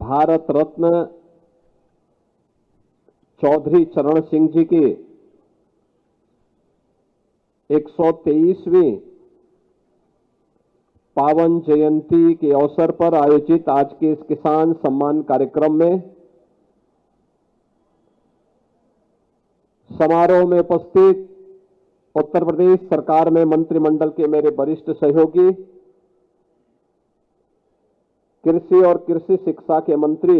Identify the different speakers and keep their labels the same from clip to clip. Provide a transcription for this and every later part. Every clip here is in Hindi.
Speaker 1: भारत रत्न चौधरी चरण सिंह जी की 123वीं पावन जयंती के अवसर पर आयोजित आज के इस किसान सम्मान कार्यक्रम में समारोह में उपस्थित उत्तर प्रदेश सरकार में मंत्रिमंडल के मेरे वरिष्ठ सहयोगी, कृषि और कृषि शिक्षा के मंत्री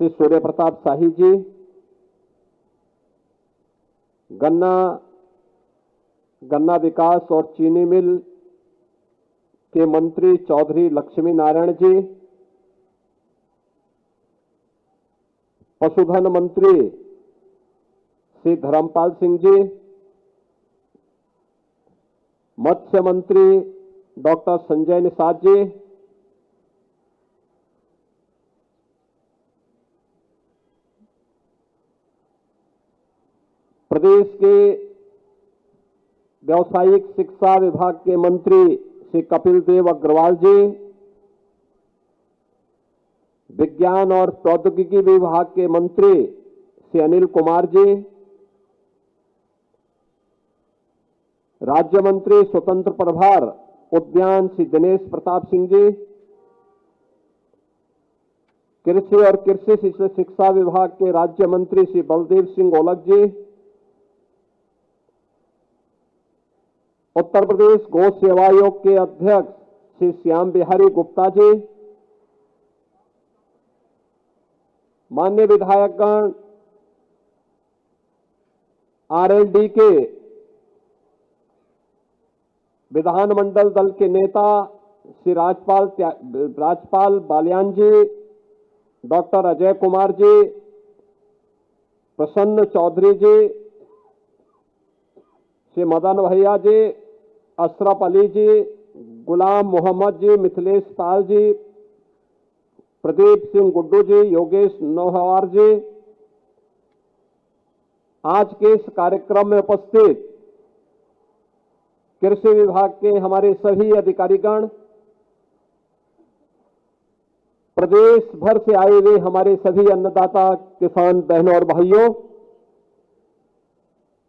Speaker 1: श्री सूर्य प्रताप शाही जी, गन्ना विकास और चीनी मिल के मंत्री चौधरी लक्ष्मी नारायण जी, पशुधन मंत्री श्री धर्मपाल सिंह जी, मत्स्य मंत्री डॉक्टर संजय निषाद जी, प्रदेश के व्यावसायिक शिक्षा विभाग के मंत्री श्री कपिल देव अग्रवाल जी, विज्ञान और प्रौद्योगिकी विभाग के मंत्री श्री अनिल कुमार जी, राज्य मंत्री स्वतंत्र प्रभार उद्यान श्री दिनेश प्रताप सिंह जी, कृषि और कृषि शिक्षा विभाग के राज्य मंत्री श्री बलदेव सिंह ओलख जी, उत्तर प्रदेश गौ सेवा आयोग के अध्यक्ष श्री श्याम बिहारी गुप्ता जी, माननीय विधायकगण, आरएलडी के विधानमंडल दल के नेता श्री राजपाल बालियान जी, डॉक्टर अजय कुमार जी, प्रसन्न चौधरी जी, श्री मदन भैया जी, अशरफ अली जी, गुलाम मोहम्मद जी, मिथिलेश पाल जी, प्रदीप सिंह गुड्डू जी, योगेश नौहवार जी, आज के इस कार्यक्रम में उपस्थित कृषि विभाग के हमारे सभी अधिकारीगण, प्रदेश भर से आए हुए हमारे सभी अन्नदाता किसान बहनों और भाइयों,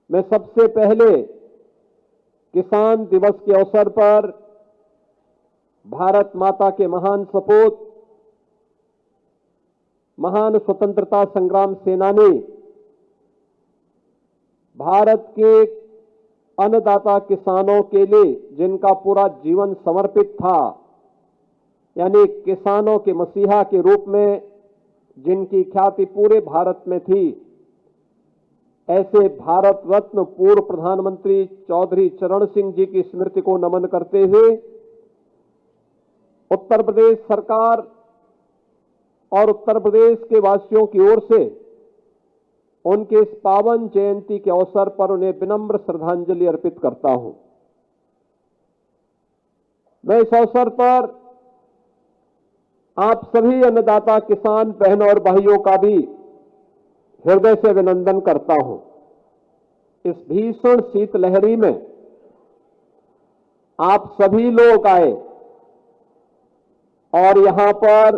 Speaker 1: मैं सबसे पहले किसान दिवस के अवसर पर भारत माता के महान सपूत, महान स्वतंत्रता संग्राम सेनानी, भारत के अन्नदाता किसानों के लिए जिनका पूरा जीवन समर्पित था, यानी किसानों के मसीहा के रूप में जिनकी ख्याति पूरे भारत में थी, ऐसे भारत रत्न पूर्व प्रधानमंत्री चौधरी चरण सिंह जी की स्मृति को नमन करते हुए उत्तर प्रदेश सरकार और उत्तर प्रदेश के वासियों की ओर से उनके इस पावन जयंती के अवसर पर उन्हें विनम्र श्रद्धांजलि अर्पित करता हूं। मैं इस अवसर पर आप सभी अन्नदाता किसान बहनों और भाइयों का भी हृदय से अभिनंदन करता हूं। इस भीषण शीतलहरी में आप सभी लोग आए और यहां पर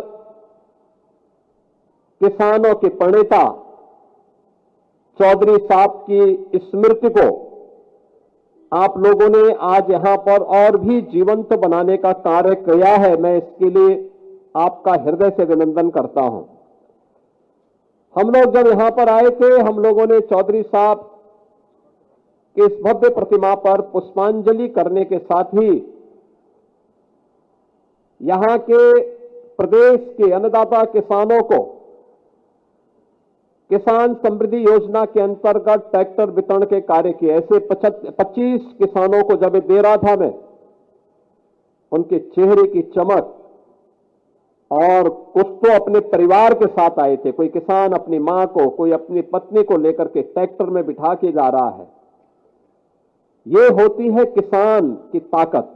Speaker 1: किसानों के प्रणेता चौधरी साहब की स्मृति को आप लोगों ने आज यहां पर और भी जीवंत बनाने का कार्य किया है। मैं इसके लिए आपका हृदय से अभिनंदन करता हूं। हम लोग जब यहां पर आए थे, हम लोगों ने चौधरी साहब की इस भव्य प्रतिमा पर पुष्पांजलि करने के साथ ही यहां के प्रदेश के अन्नदाता किसानों को किसान समृद्धि योजना के अंतर्गत ट्रैक्टर वितरण के कार्य किए। ऐसे 25 किसानों को जब दे रहा था मैं, उनके चेहरे की चमक, और कुछ तो अपने परिवार के साथ आए थे, कोई किसान अपनी मां को, कोई अपनी पत्नी को लेकर के ट्रैक्टर में बिठा के जा रहा है। ये होती है किसान की ताकत।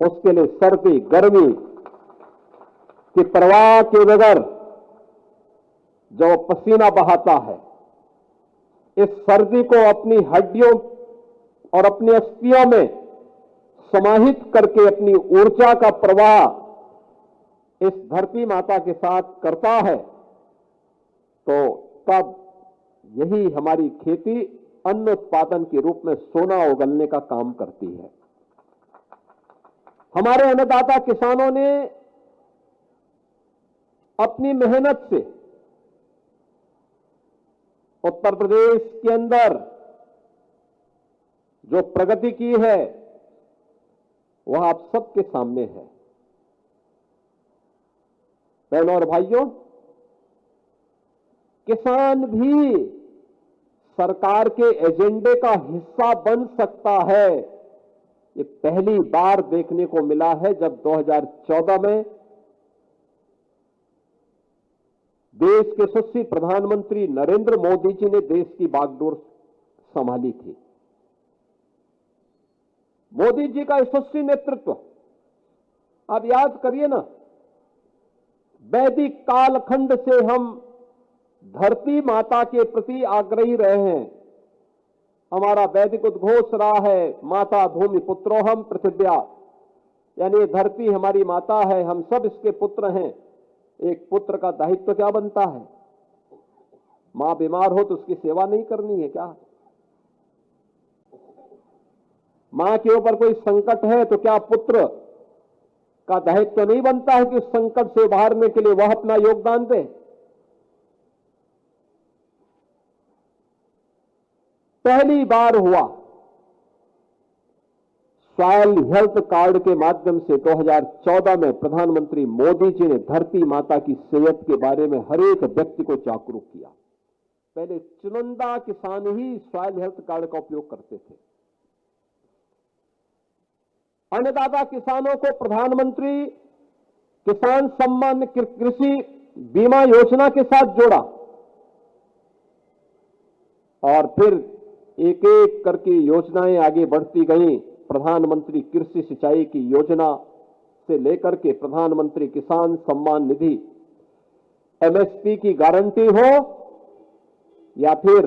Speaker 1: उसके लिए सर्दी गर्मी की परवाह के बगैर जो पसीना बहाता है, इस सर्दी को अपनी हड्डियों और अपनी अस्थियों में समाहित करके अपनी ऊर्जा का प्रवाह इस धरती माता के साथ करता है तो तब यही हमारी खेती अन्न उत्पादन के रूप में सोना उगलने का काम करती है। हमारे अन्नदाता किसानों ने अपनी मेहनत से उत्तर प्रदेश के अंदर जो प्रगति की है वह आप सबके सामने है। बहनों और भाइयों, किसान भी सरकार के एजेंडे का हिस्सा बन सकता है। ये पहली बार देखने को मिला है जब 2014 में देश के यशस्वी प्रधानमंत्री नरेंद्र मोदी जी ने देश की बागडोर संभाली थी। मोदी जी का यशस्वी नेतृत्व, आप याद करिए ना, वैदिक कालखंड से हम धरती माता के प्रति आग्रही रहे हैं। हमारा वैदिक उद्घोष रहा है, माता भूमि पुत्रोहम पृथिव्या, यानी ये धरती हमारी माता है, हम सब इसके पुत्र हैं। एक पुत्र का दायित्व क्या बनता है? मां बीमार हो तो उसकी सेवा नहीं करनी है क्या? मां के ऊपर कोई संकट है तो क्या पुत्र का दायित्व नहीं बनता है कि उस संकट से उबारने के लिए वह अपना योगदान दे? पहली बार हुआ सॉइल हेल्थ कार्ड के माध्यम से 2014 में प्रधानमंत्री मोदी जी ने धरती माता की सेहत के बारे में हर एक व्यक्ति को जागरूक किया। पहले चुनिंदा किसान ही सॉइल हेल्थ कार्ड का उपयोग करते थे। अन्नदाता किसानों को प्रधानमंत्री किसान सम्मान कृषि बीमा योजना के साथ जोड़ा और फिर एक एक करके योजनाएं आगे बढ़ती गई। प्रधानमंत्री कृषि सिंचाई की योजना से लेकर के प्रधानमंत्री किसान सम्मान निधि, एमएसपी की गारंटी हो या फिर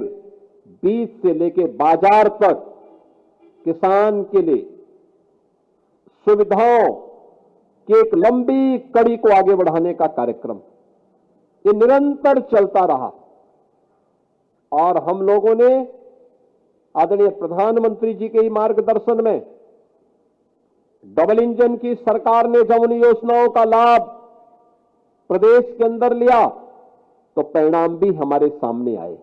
Speaker 1: बीज से लेकर बाजार तक किसान के लिए सुविधाओं की एक लंबी कड़ी को आगे बढ़ाने का कार्यक्रम, ये निरंतर चलता रहा। और हम लोगों ने आदरणीय प्रधानमंत्री जी के मार्गदर्शन में डबल इंजन की सरकार ने जब उन योजनाओं का लाभ प्रदेश के अंदर लिया तो परिणाम भी हमारे सामने आए।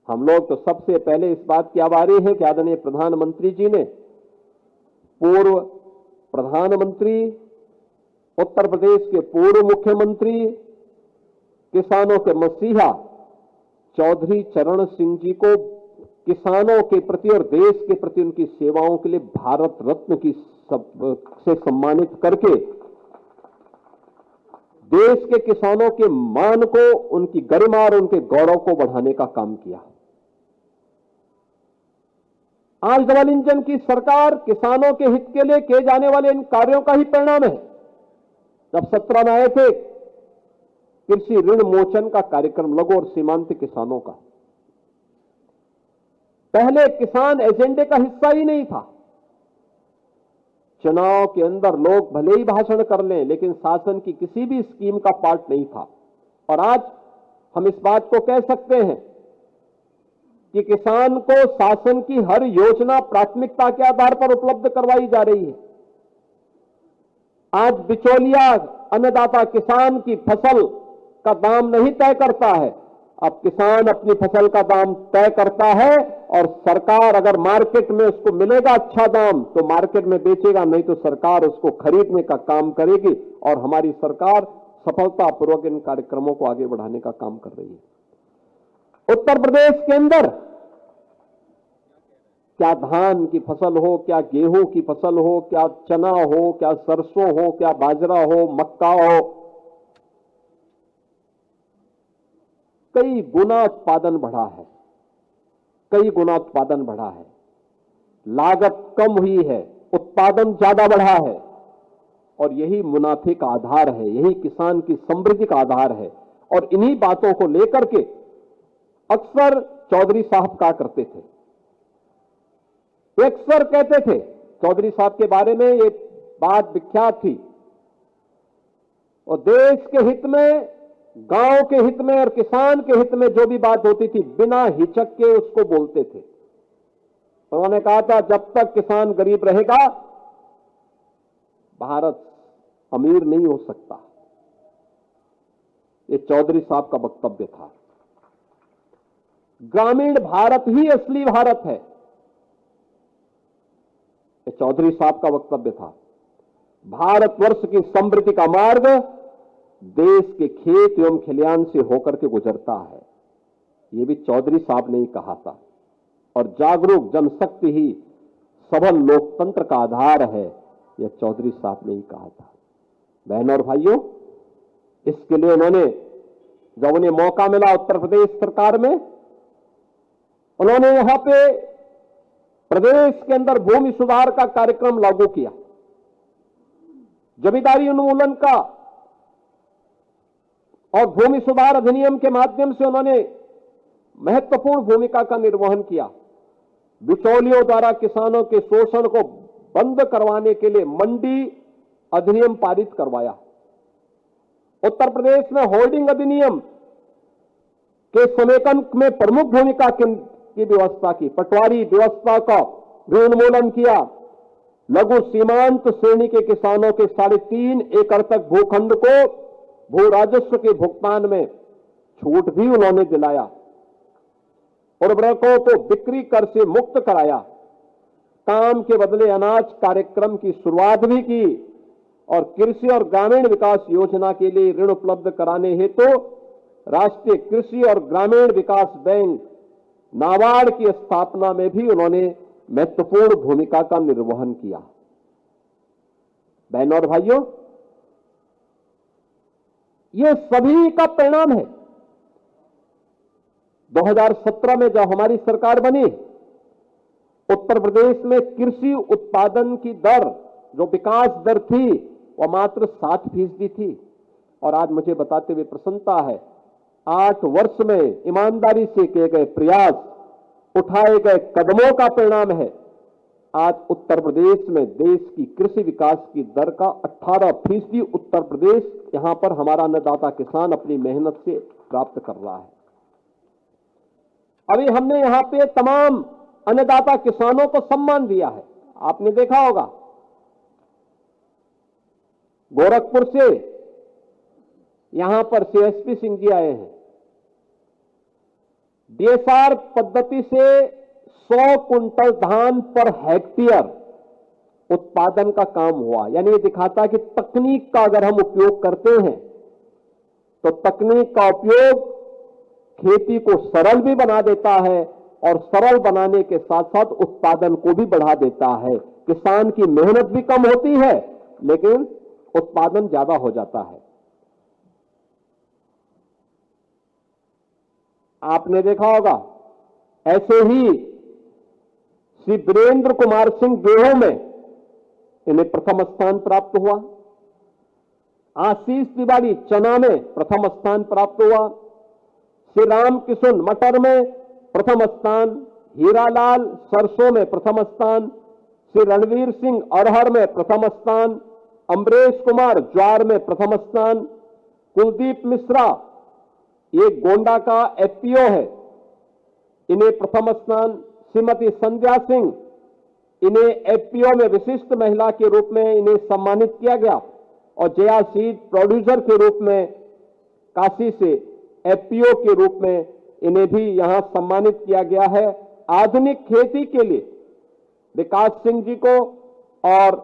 Speaker 1: हम लोग तो सबसे पहले इस बात की आभारी हैं कि आदरणीय प्रधानमंत्री जी ने पूर्व प्रधानमंत्री, उत्तर प्रदेश के पूर्व मुख्यमंत्री, किसानों के मसीहा चौधरी चरण सिंह जी को किसानों के प्रति और देश के प्रति उनकी सेवाओं के लिए भारत रत्न से सम्मानित करके देश के किसानों के मान को, उनकी गरिमा और उनके गौरव को बढ़ाने का काम किया। आज डबल इंजन की सरकार किसानों के हित के लिए किए जाने वाले इन कार्यों का ही परिणाम है। जब 17 में आए थे कृषि ऋण मोचन का कार्यक्रम लघु और सीमांत किसानों का, पहले किसान एजेंडे का हिस्सा ही नहीं था। चुनाव के अंदर लोग भले ही भाषण कर लें लेकिन शासन की किसी भी स्कीम का पार्ट नहीं था। और आज हम इस बात को कह सकते हैं कि किसान को शासन की हर योजना प्राथमिकता के आधार पर उपलब्ध करवाई जा रही है। आज बिचौलिया अन्नदाता किसान की फसल का दाम नहीं तय करता है, अब किसान अपनी फसल का दाम तय करता है और सरकार अगर मार्केट में उसको मिलेगा अच्छा दाम तो मार्केट में बेचेगा, नहीं तो सरकार उसको खरीदने का काम करेगी। और हमारी सरकार सफलतापूर्वक इन कार्यक्रमों को आगे बढ़ाने का काम कर रही है। उत्तर प्रदेश के अंदर क्या धान की फसल हो, क्या गेहूं की फसल हो, क्या चना हो, क्या सरसों हो, क्या बाजरा हो, मक्का हो, कई गुना उत्पादन बढ़ा है, कई गुना उत्पादन बढ़ा है। लागत कम हुई है, उत्पादन ज्यादा बढ़ा है और यही मुनाफे का आधार है, यही किसान की समृद्धि का आधार है। और इन्हीं बातों को लेकर के अक्सर चौधरी साहब कहा करते थे, अक्सर कहते थे चौधरी साहब के बारे में, ये बात विख्यात थी और देश के हित में, गांव के हित में और किसान के हित में जो भी बात होती थी बिना हिचक के उसको बोलते थे। उन्होंने कहा था जब तक किसान गरीब रहेगा भारत अमीर नहीं हो सकता। ये चौधरी साहब का वक्तव्य था। ग्रामीण भारत ही असली भारत है, ये चौधरी साहब का वक्तव्य था। भारतवर्ष की समृद्धि का मार्ग देश के खेत एवं खलिहान से होकर के गुजरता है, यह भी चौधरी साहब ने ही कहा था। और जागरूक जनशक्ति ही सबल लोकतंत्र का आधार है, यह चौधरी साहब ने ही कहा था। बहनों और भाइयों, इसके लिए उन्होंने, जब उन्हें मौका मिला उत्तर प्रदेश सरकार में, उन्होंने यहां पे प्रदेश के अंदर भूमि सुधार का कार्यक्रम लागू किया। जमींदारी उन्मूलन का और भूमि सुधार अधिनियम के माध्यम से उन्होंने महत्वपूर्ण भूमिका का निर्वहन किया। बिचौलियों द्वारा किसानों के शोषण को बंद करवाने के लिए मंडी अधिनियम पारित करवाया। उत्तर प्रदेश में होल्डिंग अधिनियम के समेकन में प्रमुख भूमिका की व्यवस्था की। पटवारी व्यवस्था का भी उन्मूलन किया। लघु सीमांत श्रेणी के किसानों के 3.5 एकड़ तक भूखंड को भू राजस्व के भुगतान में छूट भी उन्होंने दिलाया। उर्वरकों को बिक्री कर से मुक्त कराया। काम के बदले अनाज कार्यक्रम की शुरुआत भी की और कृषि और ग्रामीण विकास योजना के लिए ऋण उपलब्ध कराने हेतु राष्ट्रीय कृषि और ग्रामीण विकास बैंक नाबार्ड की स्थापना में भी उन्होंने महत्वपूर्ण भूमिका का निर्वहन किया। बहनों और भाइयों, ये सभी का परिणाम है। 2017 में जब हमारी सरकार बनी, उत्तर प्रदेश में कृषि उत्पादन की दर, जो विकास दर थी, वह मात्र 7% थी। और आज मुझे बताते हुए प्रसन्नता है, 8 वर्ष में ईमानदारी से किए गए प्रयास, उठाए गए कदमों का परिणाम है आज उत्तर प्रदेश में देश की कृषि विकास की दर का 18% उत्तर प्रदेश यहां पर हमारा अन्नदाता किसान अपनी मेहनत से प्राप्त कर रहा है। अभी हमने यहां पे तमाम अन्नदाता किसानों को सम्मान दिया है। आपने देखा होगा, गोरखपुर से यहां पर सीएसपी सिंह जी आए हैं। डीएसआर पद्धति से 100 कुंटल धान पर हेक्टेयर उत्पादन का काम हुआ। यानी ये दिखाता है कि तकनीक का अगर हम उपयोग करते हैं तो तकनीक का उपयोग खेती को सरल भी बना देता है और सरल बनाने के साथ साथ उत्पादन को भी बढ़ा देता है। किसान की मेहनत भी कम होती है लेकिन उत्पादन ज्यादा हो जाता है। आपने देखा होगा, ऐसे ही श्री वीरेंद्र कुमार सिंह गेहूं में इन्हें प्रथम स्थान प्राप्त हुआ। आशीष तिवारी चना में प्रथम स्थान प्राप्त हुआ। श्री राम किशन मटर में प्रथम स्थान, हीरालाल सरसों में प्रथम स्थान, श्री रणवीर सिंह अरहर में प्रथम स्थान, अमरेश कुमार ज्वार में प्रथम स्थान, कुलदीप मिश्रा ये गोंडा का एफपीओ है, इन्हें प्रथम स्थान, श्रीमती संध्या सिंह इन्हें एफपीओ में विशिष्ट महिला के रूप में इन्हें सम्मानित किया गया और जया सीड प्रोड्यूसर के रूप में काशी से एफपीओ के रूप में इन्हें भी यहां सम्मानित किया गया है। आधुनिक खेती के लिए विकास सिंह जी को और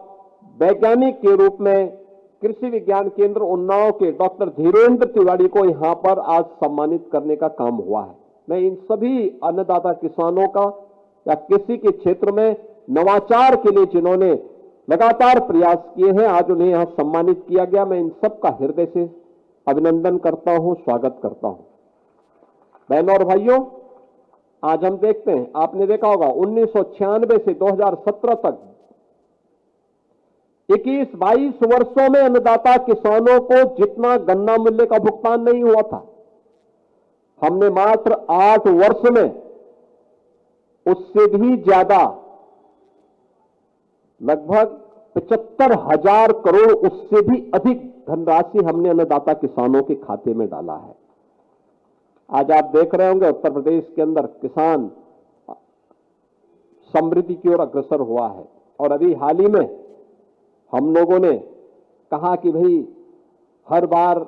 Speaker 1: वैज्ञानिक के रूप में कृषि विज्ञान केंद्र उन्नाव के डॉक्टर धीरेन्द्र तिवारी को यहां पर आज सम्मानित करने का काम हुआ है। मैं इन सभी अन्नदाता किसानों का या कृषि के क्षेत्र में नवाचार के लिए जिन्होंने लगातार प्रयास किए हैं, आज उन्हें यहां सम्मानित किया गया। मैं इन सबका हृदय से अभिनंदन करता हूं, स्वागत करता हूं। बहनों और भाइयों, आज हम देखते हैं, आपने देखा होगा 1996 से 2017 तक 21-22 वर्षों में अन्नदाता किसानों को जितना गन्ना मूल्य का भुगतान नहीं हुआ था, हमने मात्र 8 वर्ष में उससे भी ज्यादा लगभग 75,000 करोड़, उससे भी अधिक धनराशि हमने अन्नदाता किसानों के खाते में डाला है। आज आप देख रहे होंगे उत्तर प्रदेश के अंदर किसान समृद्धि की ओर अग्रसर हुआ है। और अभी हाल ही में हम लोगों ने कहा कि भाई हर बार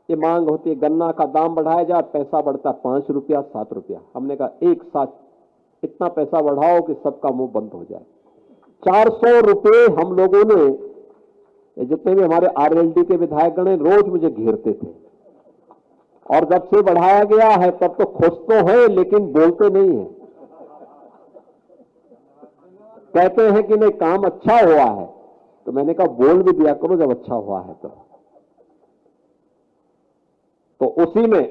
Speaker 1: ये मांग होती है गन्ना का दाम बढ़ाया जाए, पैसा बढ़ता 5 रुपया 7 रुपया। हमने कहा एक साथ इतना पैसा बढ़ाओ कि सबका मुंह बंद हो जाए। 400 रुपए हम लोगों ने, जितने भी हमारे आरएलडी के विधायकगण हैं, रोज मुझे घेरते थे। और जब से बढ़ाया गया है तब तो खुश तो है लेकिन बोलते नहीं है। कहते हैं कि नहीं काम अच्छा हुआ है, तो मैंने कहा बोल भी दिया करो जब अच्छा हुआ है तो उसी में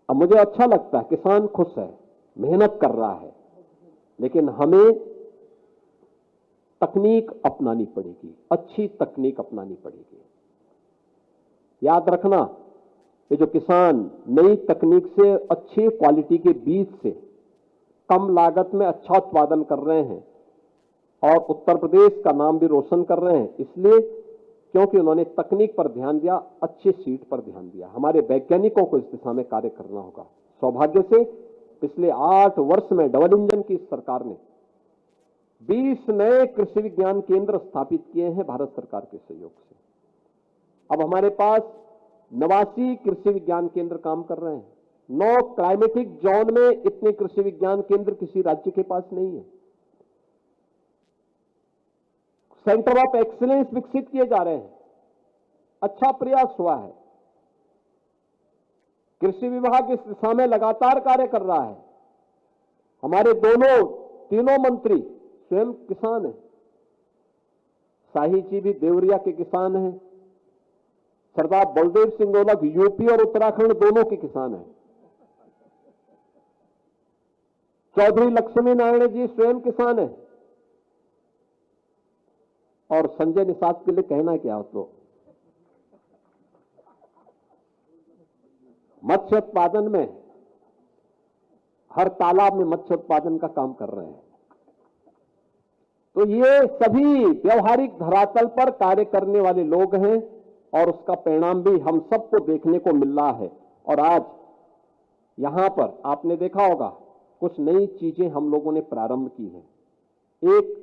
Speaker 1: अब मुझे अच्छा लगता है, किसान खुश है, मेहनत कर रहा है, लेकिन हमें तकनीक अपनानी पड़ेगी, अच्छी तकनीक अपनानी पड़ेगी। याद रखना, ये जो किसान नई तकनीक से अच्छी क्वालिटी के बीज से कम लागत में अच्छा उत्पादन कर रहे हैं और उत्तर प्रदेश का नाम भी रोशन कर रहे हैं, इसलिए क्योंकि उन्होंने तकनीक पर ध्यान दिया, अच्छे सीट पर ध्यान दिया। हमारे वैज्ञानिकों को इस दिशा में कार्य करना होगा। सौभाग्य से पिछले 8 वर्ष में डबल इंजन की सरकार ने 20 नए कृषि विज्ञान केंद्र स्थापित किए हैं भारत सरकार के सहयोग से। अब हमारे पास 89 कृषि विज्ञान केंद्र काम कर रहे हैं। 9 क्लाइमेटिक जोन में इतने कृषि विज्ञान केंद्र किसी राज्य के पास नहीं है। सेंटर ऑफ एक्सीलेंस विकसित किए जा रहे हैं, अच्छा प्रयास हुआ है। कृषि विभाग इस दिशा में लगातार कार्य कर रहा है। हमारे तीनों मंत्री स्वयं किसान हैं। शाही जी भी देवरिया के किसान हैं। सरदार बलदेव सिंह गोलक यूपी और उत्तराखंड दोनों के किसान हैं। चौधरी लक्ष्मी नारायण जी स्वयं किसान हैं। और संजय निषाद के लिए कहना क्या हो, तो मत्स्य उत्पादन में हर तालाब में मत्स्य उत्पादन का काम कर रहे हैं। तो ये सभी व्यवहारिक धरातल पर कार्य करने वाले लोग हैं और उसका परिणाम भी हम सबको देखने को मिल रहा है। और आज यहां पर आपने देखा होगा कुछ नई चीजें हम लोगों ने प्रारंभ की हैं। एक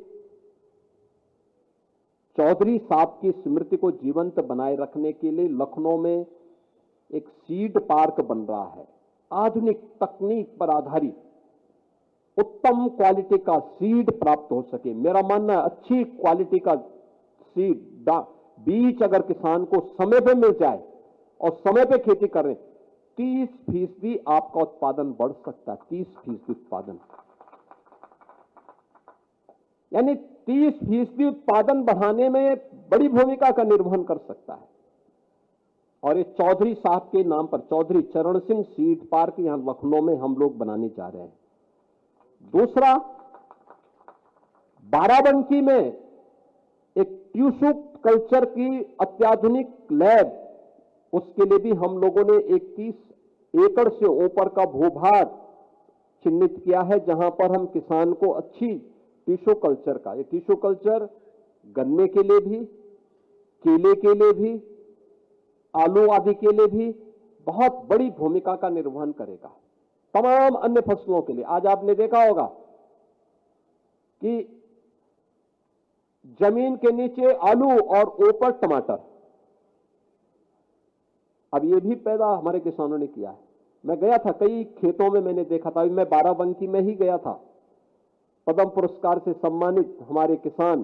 Speaker 1: चौधरी साहब की स्मृति को जीवंत बनाए रखने के लिए लखनऊ में एक सीड पार्क बन रहा है। आधुनिक तकनीक पर आधारित उत्तम क्वालिटी का सीड प्राप्त हो सके। मेरा मानना है अच्छी क्वालिटी का सीड बीज अगर किसान को समय पे मिल जाए और समय पे खेती करें, 30% आपका उत्पादन बढ़ सकता है। 30% उत्पादन, यानी 30% उत्पादन बढ़ाने में बड़ी भूमिका का निर्वहन कर सकता है। और ये चौधरी साहब के नाम पर चौधरी चरण सिंह सीड पार्क यहां लखनऊ में हम लोग बनाने जा रहे हैं। दूसरा, बाराबंकी में एक टिश्यू कल्चर की अत्याधुनिक लैब, उसके लिए भी हम लोगों ने 31 एकड़ से ऊपर का भूभाग चिन्हित किया है, जहां पर हम किसान को अच्छी टिश्यू कल्चर का, ये टिश्यू कल्चर गन्ने के लिए भी, केले के लिए भी, आलू आदि के लिए भी बहुत बड़ी भूमिका का निर्वहन करेगा। तमाम अन्य फसलों के लिए आज आपने देखा होगा कि जमीन के नीचे आलू और ऊपर टमाटर, अब ये भी पैदा हमारे किसानों ने किया है। मैं गया था कई खेतों में, मैंने देखा था। मैं बाराबंकी में ही गया था। पद्म पुरस्कार से सम्मानित हमारे किसान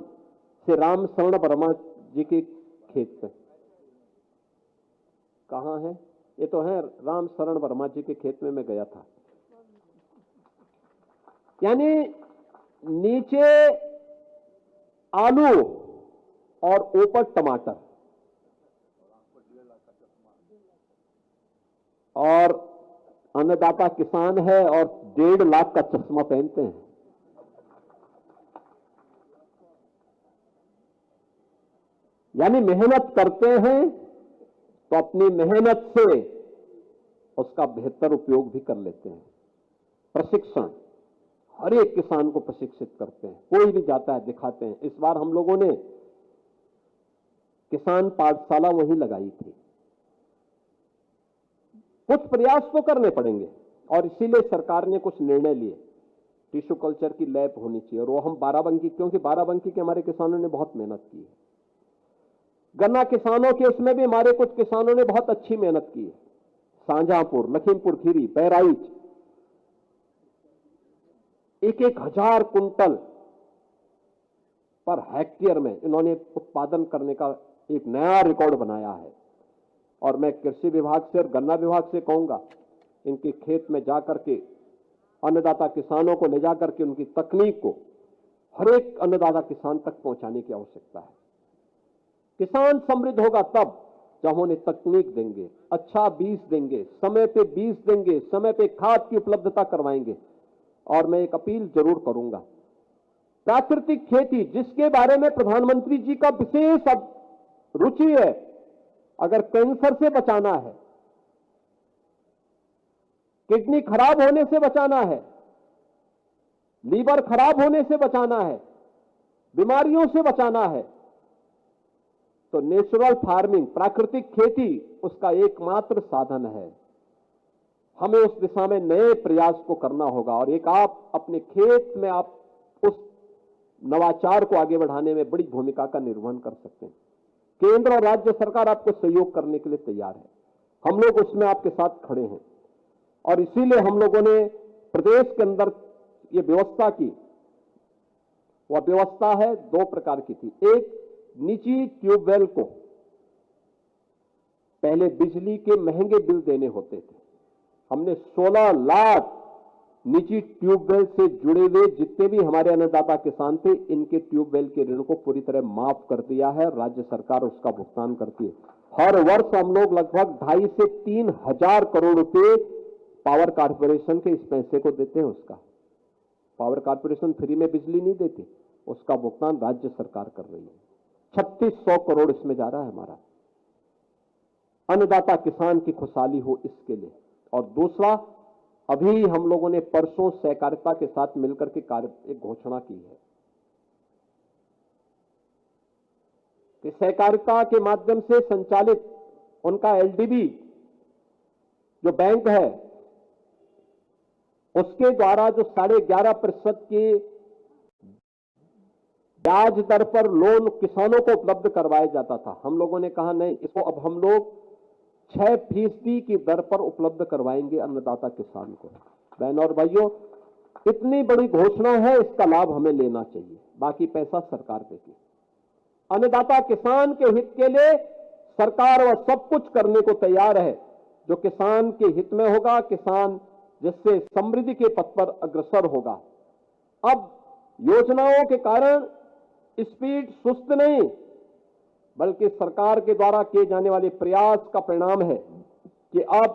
Speaker 1: से राम शरण वर्मा जी के खेत पे, कहां है ये, तो है राम शरण वर्मा जी के खेत में मैं गया था। यानी नीचे आलू और ऊपर टमाटर, और अन्नदाता किसान है और 1.5 लाख का चश्मा पहनते हैं। यानी मेहनत करते हैं तो अपनी मेहनत से उसका बेहतर उपयोग भी कर लेते हैं। प्रशिक्षण, हर एक किसान को प्रशिक्षित करते हैं, कोई भी जाता है दिखाते हैं। इस बार हम लोगों ने किसान पाठशाला वहीं लगाई थी। कुछ प्रयास तो करने पड़ेंगे और इसीलिए सरकार ने कुछ निर्णय लिए। टिश्यू कल्चर की लैब होनी चाहिए और वो हम बाराबंकी, क्योंकि बाराबंकी के हमारे किसानों ने बहुत मेहनत की है। गन्ना किसानों के उसमें भी हमारे कुछ किसानों ने बहुत अच्छी मेहनत की है। Shahjahanpur, Lakhimpur Kheri, Bahraich, 1,000 quintal per hectare में इन्होंने उत्पादन करने का एक नया रिकॉर्ड बनाया है। और मैं कृषि विभाग से और गन्ना विभाग से कहूंगा, इनके खेत में जाकर के अन्नदाता किसानों को ले जाकर के उनकी तकनीक को हर एक अन्नदाता किसान तक पहुंचाने की आवश्यकता है। किसान समृद्ध होगा तब जब उन्हें तकनीक देंगे, अच्छा बीज देंगे, समय पे बीज देंगे, समय पे खाद की उपलब्धता करवाएंगे। और मैं एक अपील जरूर करूंगा, प्राकृतिक खेती जिसके बारे में प्रधानमंत्री जी का विशेष रुचि है, अगर कैंसर से बचाना है, किडनी खराब होने से बचाना है, लीवर खराब होने से बचाना है, बीमारियों से बचाना है, तो नेचुरल फार्मिंग, प्राकृतिक खेती उसका एकमात्र साधन है। हमें उस दिशा में नए प्रयास को करना होगा और एक आप अपने खेत में आप उस नवाचार को आगे बढ़ाने में बड़ी भूमिका का निर्वहन कर सकते हैं। केंद्र और राज्य सरकार आपको सहयोग करने के लिए तैयार है। हम लोग उसमें आपके साथ खड़े हैं और इसीलिए हम लोगों ने प्रदेश के अंदर ये व्यवस्था की। वह व्यवस्था है 2 प्रकार की थी। एक, निजी ट्यूबवेल को पहले बिजली के महंगे बिल देने होते थे। हमने 16 लाख निजी ट्यूबवेल से जुड़े हुए जितने भी हमारे अन्नदाता किसान थे, इनके ट्यूबवेल के ऋण को पूरी तरह माफ कर दिया है। राज्य सरकार उसका भुगतान करती है। हर वर्ष हम लोग लगभग 2.5 से 3 हजार करोड़ रुपए पावर कॉर्पोरेशन के इस पैसे को देते हैं। उसका पावर कॉर्पोरेशन फ्री में बिजली नहीं देती, उसका भुगतान राज्य सरकार कर रही है। 3600 करोड़ इसमें जा रहा है हमारा। अन्नदाता किसान की खुशहाली हो इसके लिए। और दूसरा, अभी हम लोगों ने परसों सहकारिता के साथ मिलकर के एक घोषणा की है कि सहकारिता के माध्यम से संचालित उनका एलडीबी जो बैंक है, उसके द्वारा जो 11.5% की ब्याज दर पर लोन किसानों को उपलब्ध करवाया जाता था, हम लोगों ने कहा नहीं, इसको अब हम लोग 6% की दर पर उपलब्ध करवाएंगे अन्नदाता किसान को। बहनों और भाइयों, इतनी बड़ी घोषणा है, इसका लाभ हमें लेना चाहिए, बाकी पैसा सरकार देगी। अन्नदाता किसान के हित के लिए सरकार वह सब कुछ करने को तैयार है जो किसान के हित में होगा, किसान जिससे समृद्धि के पथ पर अग्रसर होगा। अब योजनाओं के कारण स्पीड सुस्त नहीं, बल्कि सरकार के द्वारा किए जाने वाले प्रयास का परिणाम है कि अब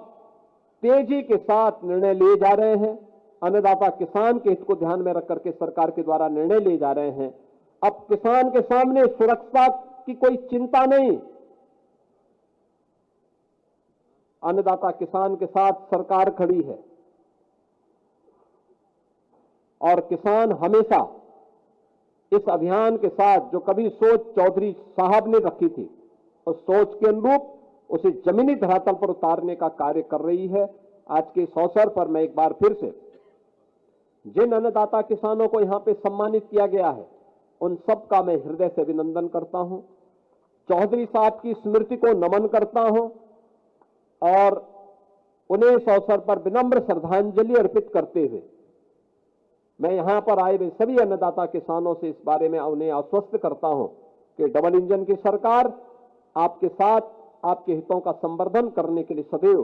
Speaker 1: तेजी के साथ निर्णय लिए जा रहे हैं। अन्नदाता किसान के हित को ध्यान में रख करके सरकार के द्वारा निर्णय लिए जा रहे हैं। अब किसान के सामने सुरक्षा की कोई चिंता नहीं। अन्नदाता किसान के साथ सरकार खड़ी है और किसान हमेशा इस अभियान के साथ जो कभी सोच चौधरी साहब ने रखी थी, उस सोच के अनुरूप उसे जमीनी धरातल पर उतारने का कार्य कर रही है। आज के इस अवसर पर मैं एक बार फिर से जिन अन्नदाता किसानों को यहां पे सम्मानित किया गया है, उन सब का मैं हृदय से अभिनंदन करता हूं। चौधरी साहब की स्मृति को नमन करता हूं और उन्हें इस अवसर पर विनम्र श्रद्धांजलि अर्पित करते हुए मैं यहां पर आए हुए सभी अन्नदाता किसानों से इस बारे में उन्हें आश्वस्त करता हूं कि डबल इंजन की सरकार आपके साथ आपके हितों का संवर्धन करने के लिए सदैव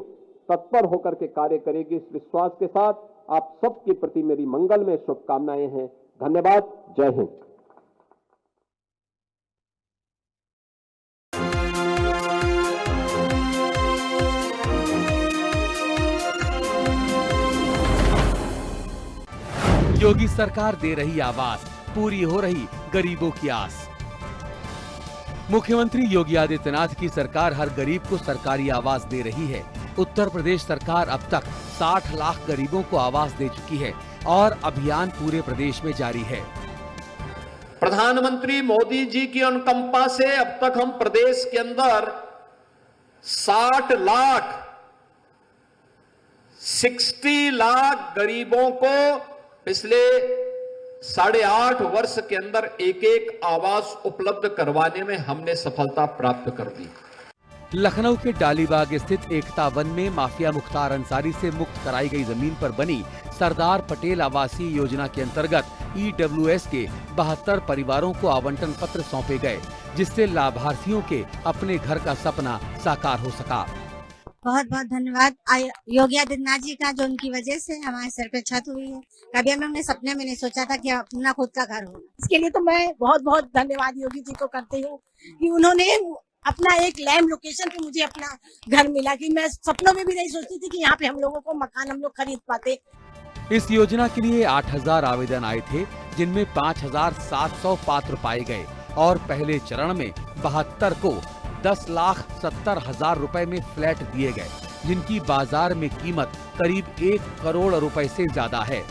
Speaker 1: तत्पर होकर के कार्य करेगी। इस विश्वास के साथ आप सबके प्रति मेरी मंगल में शुभकामनाएं हैं। धन्यवाद। जय हिंद।
Speaker 2: योगी सरकार दे रही आवाज, पूरी हो रही गरीबों की आस। मुख्यमंत्री योगी आदित्यनाथ की सरकार हर गरीब को सरकारी आवास दे रही है। उत्तर प्रदेश सरकार अब तक 60 लाख गरीबों को आवास दे चुकी है और अभियान पूरे प्रदेश में जारी है।
Speaker 1: प्रधानमंत्री मोदी जी की अनुकंपा से अब तक हम प्रदेश के अंदर 60 लाख गरीबों को पिछले 8.5 वर्ष के अंदर एक आवास उपलब्ध करवाने में हमने सफलता प्राप्त कर दी।
Speaker 2: लखनऊ के डालीबाग स्थित एकता वन में माफिया मुख्तार अंसारी से मुक्त कराई गई जमीन पर बनी सरदार पटेल आवासीय योजना के अंतर्गत EWS के 72 परिवारों को आवंटन पत्र सौंपे गए, जिससे लाभार्थियों के अपने घर का सपना साकार हो सका।
Speaker 3: बहुत बहुत धन्यवाद योगी आदित्यनाथ जी का, जो उनकी वजह से हमारे सर पे छत हुई है। कभी हमने सपने में नहीं सोचा था कि अपना खुद का घर होगा।
Speaker 4: इसके लिए तो मैं बहुत बहुत धन्यवाद योगी जी को करती हूँ कि उन्होंने अपना एक लैंड लोकेशन पे मुझे अपना घर मिला, कि मैं सपनों में भी नहीं सोचती थी कि यहाँ पे हम लोगों को मकान हम लोग खरीद पाते।
Speaker 2: इस योजना के लिए 8,000 आवेदन आए थे, जिनमें 5,700 पात्र पाए गए और पहले चरण में 72 को 10,70,000 रुपए में फ्लैट दिए गए, जिनकी बाजार में कीमत करीब 1 करोड़ रुपए से ज्यादा है।